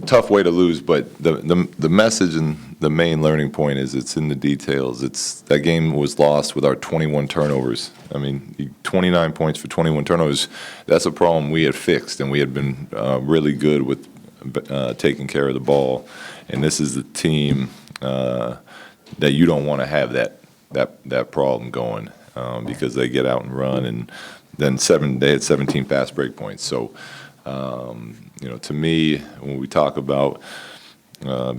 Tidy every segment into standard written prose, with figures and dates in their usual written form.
Tough way to lose, but the message and the main learning point is it's in the details. That game was lost with our 21 turnovers. I mean, 29 points for 21 turnovers. That's a problem we had fixed, and we had been really good with taking care of the ball. And this is the team that you don't want to have that problem going because they get out and run, and then they had 17 fast break points. So. To me, when we talk about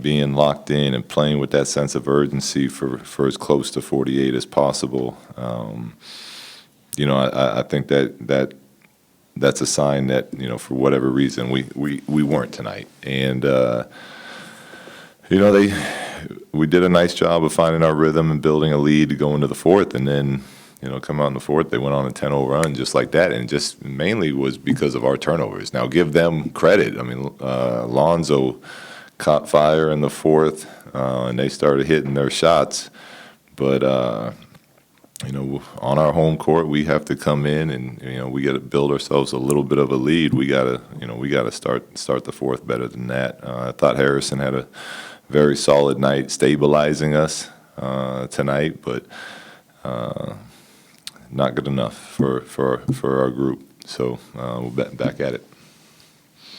being locked in and playing with that sense of urgency for as close to 48 as possible, I think that's a sign that, for whatever reason, we weren't tonight. And, we did a nice job of finding our rhythm and building a lead to go into the fourth, and then come out in the fourth, they went on a 10-0 run just like that, and just mainly was because of our turnovers. Now, give them credit. I mean, Lonzo caught fire in the fourth, and they started hitting their shots. But, on our home court, we have to come in and, we got to build ourselves a little bit of a lead. We got to start the fourth better than that. I thought Harrison had a very solid night stabilizing us tonight, but not good enough for our group. So we'll back at it.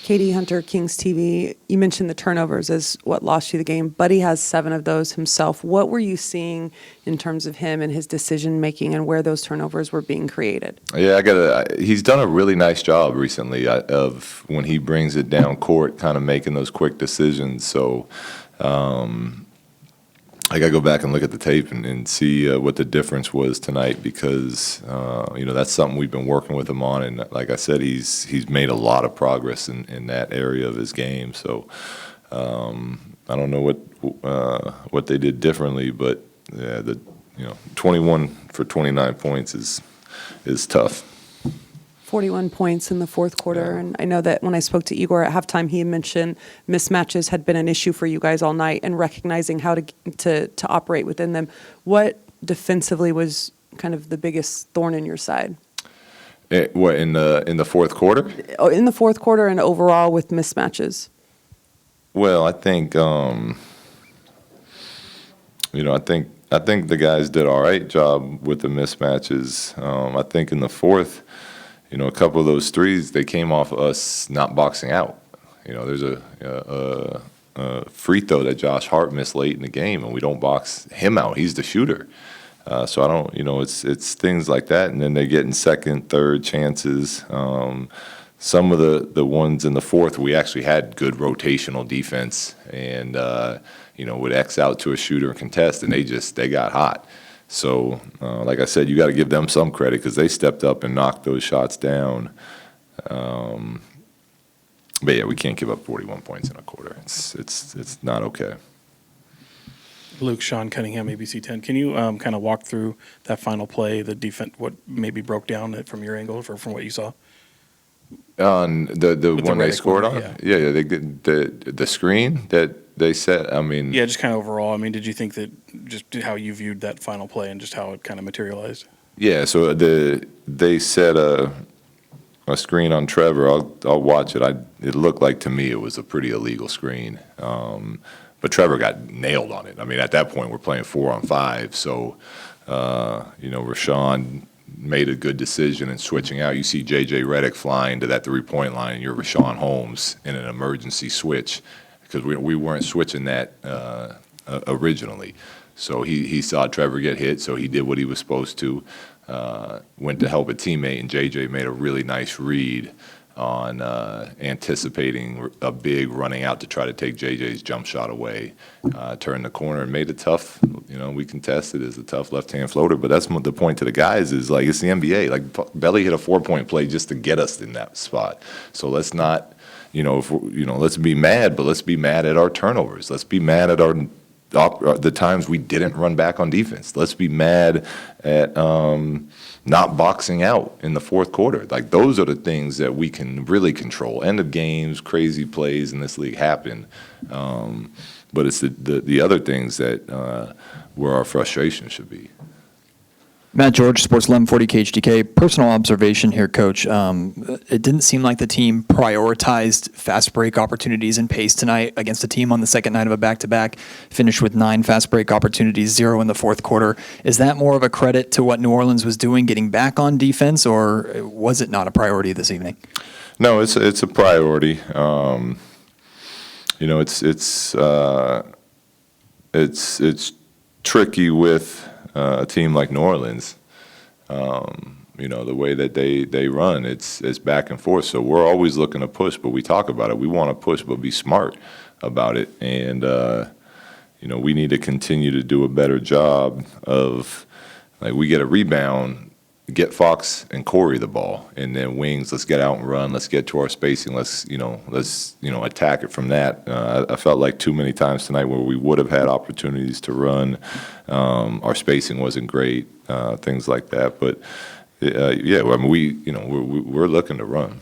Katie Hunter, Kings TV, you mentioned the turnovers as what lost you the game. Buddy has 7 of those himself. What were you seeing in terms of him and his decision-making and where those turnovers were being created? Yeah, he's done a really nice job recently of when he brings it down court, kind of making those quick decisions. So I got to go back and look at the tape and see what the difference was tonight because, that's something we've been working with him on. And like I said, he's made a lot of progress in that area of his game. So I don't know what they did differently, but 21 for 29 points is tough. 41 points in the fourth quarter. Yeah. And I know that when I spoke to Igor at halftime, he mentioned mismatches had been an issue for you guys all night and recognizing how to operate within them. What defensively was kind of the biggest thorn in your side? What, in the fourth quarter? Oh, in the fourth quarter and overall with mismatches. Well, I think I think the guys did all right job with the mismatches. I think in the fourth, a couple of those threes, they came off of us not boxing out. There's a free throw that Josh Hart missed late in the game, and we don't box him out. He's the shooter. So I don't, it's things like that. And then they're getting second, third chances. Some of the ones in the fourth, we actually had good rotational defense and, would X out to a shooter and contest, and they got hot. So, like I said, you got to give them some credit because they stepped up and knocked those shots down. But yeah, we can't give up 41 points in a quarter. It's not okay. Luke, Sean Cunningham, ABC 10. Can you kind of walk through that final play, the defense, what maybe broke down from your angle or from what you saw? On the one they scored on? Yeah, they did the screen that they set. I mean, yeah, just kind of overall. I mean, did you think that just how you viewed that final play and just how it kind of materialized? Yeah, so they set a screen on Trevor. I'll watch it. It looked like to me it was a pretty illegal screen, but Trevor got nailed on it. I mean, at that point we're playing 4-on-5, so Rashawn made a good decision in switching out. You see J.J. Redick flying to that 3-point line, and you're Rashawn Holmes in an emergency switch because we weren't switching that originally. So he saw Trevor get hit, so he did what he was supposed to, went to help a teammate, and J.J. made a really nice read on anticipating a big running out to try to take J.J.'s jump shot away, turned the corner and made it tough. We contested as a tough left-hand floater, but that's the point to the guys is, like, it's the NBA. Like, Belly hit a 4-point play just to get us in that spot. So let's not, let's be mad, but let's be mad at our turnovers. Let's be mad at the times we didn't run back on defense. Let's be mad at not boxing out in the fourth quarter. Like, those are the things that we can really control. End of games, crazy plays in this league happen. But it's the other things that where our frustration should be. Matt George, Sports 1140 KHDK. Personal observation here, Coach. It didn't seem like the team prioritized fast break opportunities and pace tonight against a team on the second night of a back-to-back. Finished with 9 fast break opportunities, 0 in the fourth quarter. Is that more of a credit to what New Orleans was doing, getting back on defense, or was it not a priority this evening? No, it's a priority. It's tricky with a team like New Orleans. The way that they run, it's back and forth. So we're always looking to push, but we talk about it. We want to push, but be smart about it. And we need to continue to do a better job of, like, we get a rebound, get Fox and Corey the ball, and then wings. Let's get out and run. Let's get to our spacing. Let's attack it from that. I felt like too many times tonight where we would have had opportunities to run. Our spacing wasn't great. Things like that. But we're looking to run.